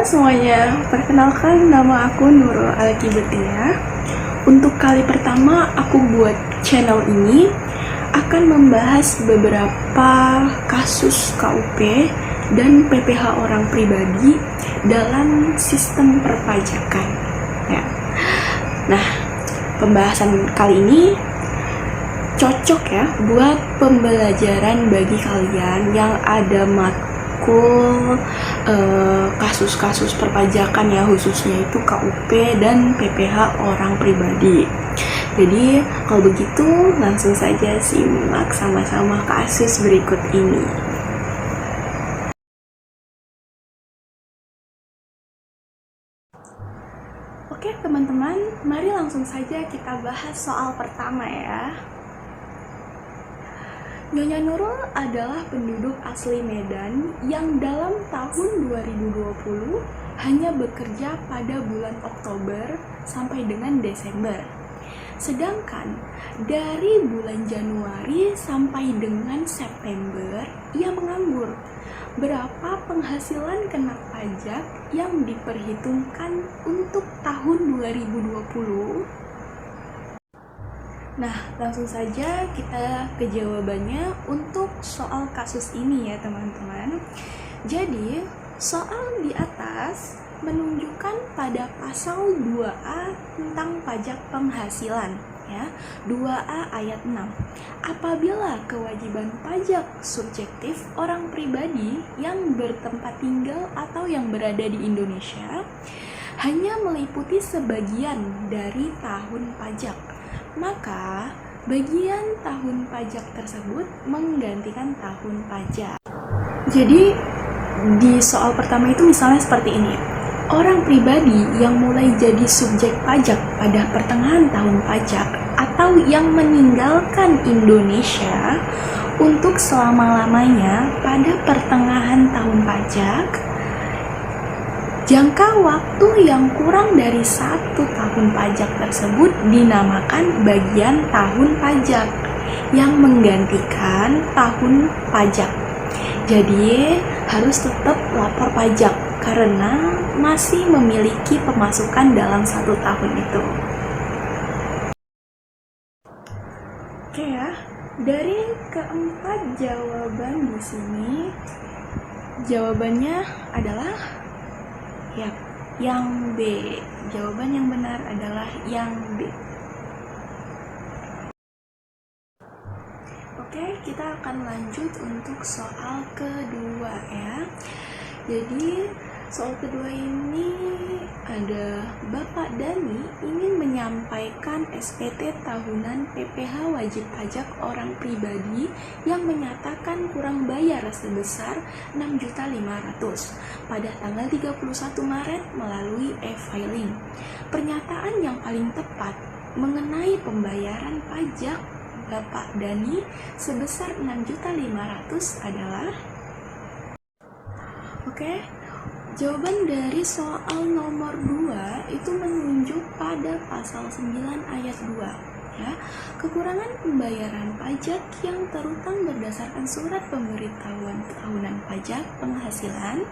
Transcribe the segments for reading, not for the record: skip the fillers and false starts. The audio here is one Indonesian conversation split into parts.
semuanya, perkenalkan nama aku Nurul Alkibetia. Untuk kali pertama aku buat channel ini akan membahas beberapa kasus KUP dan PPh orang pribadi dalam sistem perpajakan. Ya. Nah, pembahasan kali ini cocok ya buat pembelajaran bagi kalian yang ada matkul kasus-kasus perpajakan ya, khususnya itu KUP dan PPh orang pribadi. Jadi kalau begitu langsung saja simak sama-sama kasus berikut ini. Oke teman-teman, mari langsung saja kita bahas soal pertama ya. Nyonya Nurul adalah penduduk asli Medan yang dalam tahun 2020 hanya bekerja pada bulan Oktober sampai dengan Desember. Sedangkan dari bulan Januari sampai dengan September ia menganggur. Berapa penghasilan kena pajak yang diperhitungkan untuk tahun 2020? Nah, langsung saja kita ke jawabannya untuk soal kasus ini ya teman-teman. Jadi, soal di atas menunjukkan pada pasal 2A tentang pajak penghasilan ya, 2A ayat 6. Apabila kewajiban pajak subjektif orang pribadi yang bertempat tinggal atau yang berada di Indonesia hanya meliputi sebagian dari tahun pajak, maka bagian tahun pajak tersebut menggantikan tahun pajak. Jadi di soal pertama itu misalnya seperti ini. Orang pribadi yang mulai jadi subjek pajak pada pertengahan tahun pajak atau yang meninggalkan Indonesia untuk selama-lamanya pada pertengahan tahun pajak, jangka waktu yang kurang dari 1 tahun pajak tersebut dinamakan bagian tahun pajak yang menggantikan tahun pajak. Jadi harus tetap lapor pajak karena masih memiliki pemasukan dalam 1 tahun itu. Oke ya, dari keempat jawaban di sini, jawabannya adalah yang B. Jawaban yang benar adalah yang B. Oke, kita akan lanjut untuk soal kedua ya. Jadi soal kedua ini ada Bapak Dani ingin menyampaikan SPT tahunan PPh wajib pajak orang pribadi yang menyatakan kurang bayar sebesar 6.500.000 pada tanggal 31 Maret melalui e-filing. Pernyataan yang paling tepat mengenai pembayaran pajak Bapak Dani sebesar 6.500.000 adalah jawaban dari soal nomor 2 itu menunjuk pada pasal 9 ayat 2 ya. Kekurangan pembayaran pajak yang terutang berdasarkan surat pemberitahuan tahunan pajak penghasilan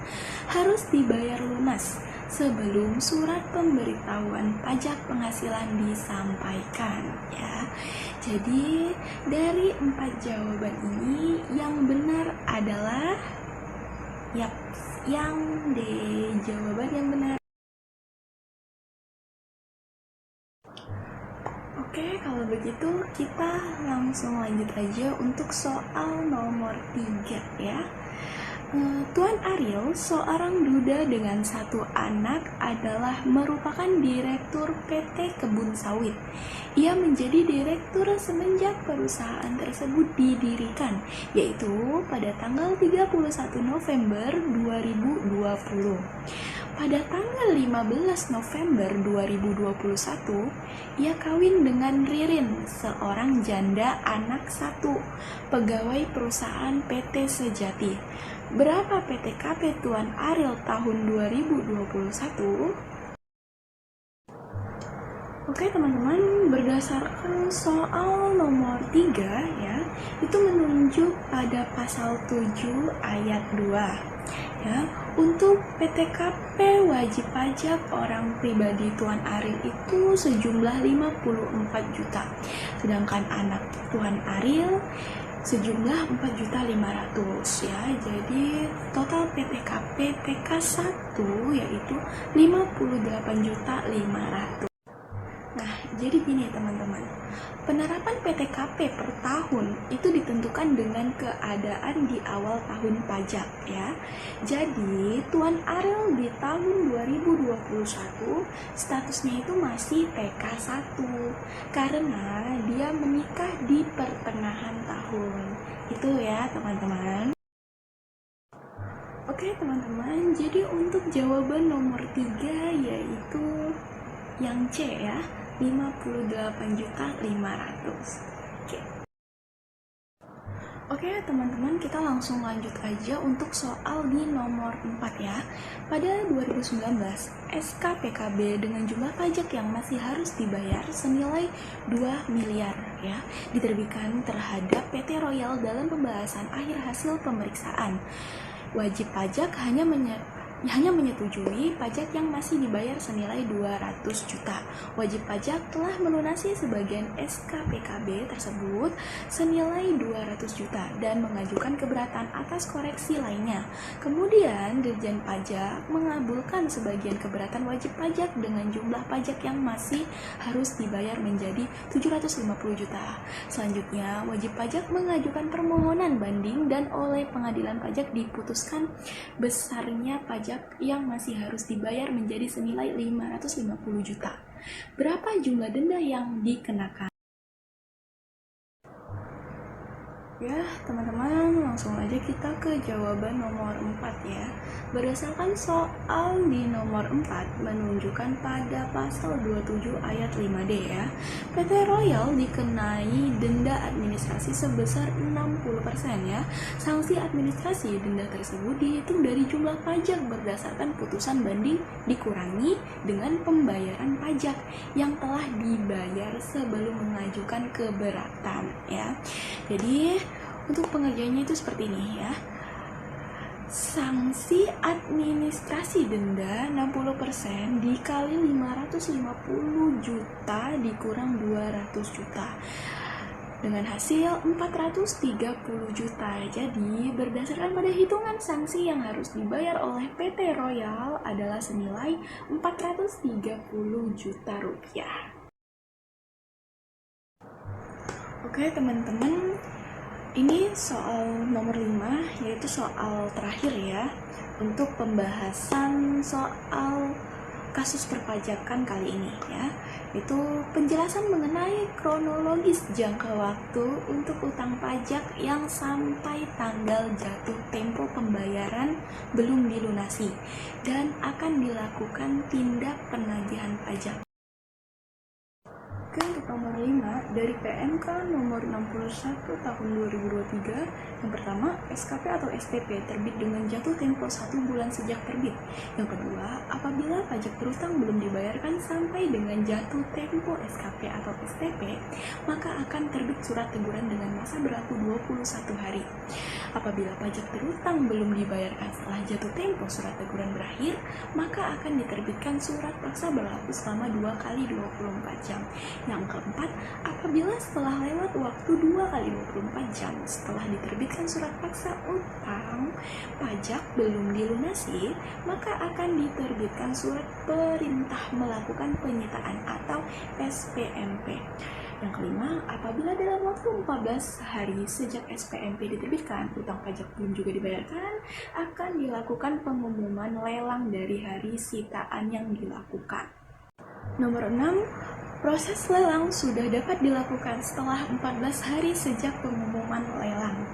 harus dibayar lunas sebelum surat pemberitahuan pajak penghasilan disampaikan ya. Jadi dari 4 jawaban ini yang benar adalah yang D, jawaban yang benar. Oke, kalau begitu kita langsung lanjut aja untuk soal nomor 3 ya. Tuan Ariel, seorang duda dengan 1 anak, adalah merupakan direktur PT Kebun Sawit. Ia menjadi direktur semenjak perusahaan tersebut didirikan, yaitu pada tanggal 31 November 2020. Pada tanggal 15 November 2021, ia kawin dengan Ririn, seorang janda anak 1, pegawai perusahaan PT Sejati. Berapa PTKP Tuan Ariel tahun 2021? Oke teman-teman, berdasarkan soal nomor 3 ya, itu menunjuk pada pasal 7 ayat 2 ya. Untuk PTKP wajib pajak orang pribadi Tuan Ariel itu sejumlah 54 juta. Sedangkan anak Tuan Ariel sejumlah 4.500.000 ya. Jadi total PTKP TK1 yaitu 58.500.000. Nah, jadi gini teman-teman. Penerapan PTKP per tahun itu ditentukan dengan keadaan di awal tahun pajak ya. Jadi, Tuan Ariel di tahun 2021 statusnya itu masih TK1 karena dia menikah di pertengahan tahun. Itu ya, teman-teman. Oke, teman-teman. Jadi untuk jawaban nomor 3 yaitu yang C ya. 58.500.000. Oke teman-teman, kita langsung lanjut aja untuk soal di nomor 4 ya. Pada 2019, SK PKB dengan jumlah pajak yang masih harus dibayar senilai 2 miliar ya, diterbitkan terhadap PT Royal dalam pembahasan akhir hasil pemeriksaan. Wajib pajak hanya menyetujui pajak yang masih dibayar senilai 200 juta. Wajib pajak telah melunasi sebagian SK PKB tersebut senilai 200 juta dan mengajukan keberatan atas koreksi lainnya. Kemudian Dirjen Pajak mengabulkan sebagian keberatan wajib pajak dengan jumlah pajak yang masih harus dibayar menjadi 750 juta. Selanjutnya, wajib pajak mengajukan permohonan banding dan oleh Pengadilan Pajak diputuskan besarnya pajak yang masih harus dibayar menjadi senilai 550 juta. Berapa jumlah denda yang dikenakan? Ya, teman-teman, langsung aja kita ke jawaban nomor 4 ya. Berdasarkan soal di nomor 4 menunjukkan pada pasal 27 ayat 5D ya. PT Royal dikenai denda administrasi sebesar 60% ya. Sanksi administrasi denda tersebut dihitung dari jumlah pajak berdasarkan putusan banding dikurangi dengan pembayaran pajak yang telah dibayar sebelum mengajukan keberatan ya. Jadi untuk pengerjaannya itu seperti ini ya. Sanksi administrasi denda 60% dikali 550 juta dikurang 200 juta. Dengan hasil 430 juta. Jadi berdasarkan pada hitungan sanksi yang harus dibayar oleh PT Royal adalah senilai 430 juta rupiah. Oke teman-teman, ini soal nomor 5, yaitu soal terakhir ya, untuk pembahasan soal kasus perpajakan kali ini ya, itu penjelasan mengenai kronologis jangka waktu untuk utang pajak yang sampai tanggal jatuh tempo pembayaran belum dilunasi dan akan dilakukan tindak penagihan pajak. Untuk nomor 5 dari PMK nomor 61 tahun 2023, yang pertama SKP atau STP terbit dengan jatuh tempo 1 bulan sejak terbit. Yang kedua, apabila pajak berutang belum dibayarkan sampai dengan jatuh tempo SKP atau STP, maka akan terbit surat teguran dengan masa berlaku 21 hari. Apabila pajak berutang belum dibayarkan setelah jatuh tempo surat teguran berakhir, maka akan diterbitkan surat paksa berlaku selama 2 kali 24 jam. Yang keempat, apabila setelah lewat waktu 2 kali 24 jam setelah diterbitkan surat paksa utang pajak belum dilunasi, maka akan diterbitkan surat perintah melakukan penyitaan atau SPMP. Yang kelima, apabila dalam waktu 14 hari sejak SPMP diterbitkan utang pajak belum juga dibayarkan, akan dilakukan pengumuman lelang dari hari sitaan yang dilakukan. Nomor 6, proses lelang sudah dapat dilakukan setelah 14 hari sejak pengumuman lelang.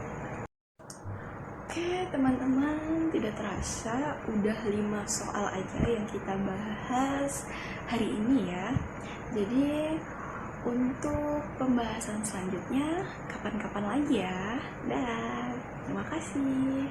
Oke teman-teman, tidak terasa udah 5 soal aja yang kita bahas hari ini ya. Jadi untuk pembahasan selanjutnya kapan-kapan lagi ya. Dah, terima kasih.